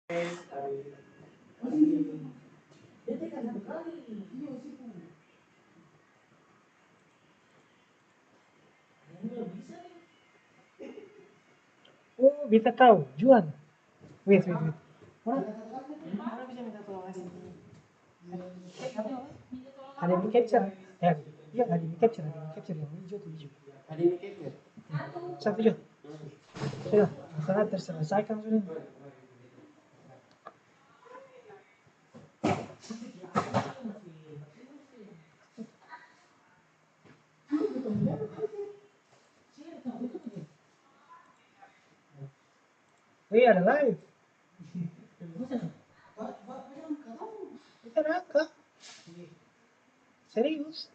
Oh, beta tahu. Juan. Wait, wait, wait. Orang bisa minta tolong ada yang capture. Ya, iya ada yang capture, yang hijau tuh hijau. Ada yang capture. Satu hijau. Sudah, masalah terselesaikan sudah. Iya ada live. Kita raka. Serius.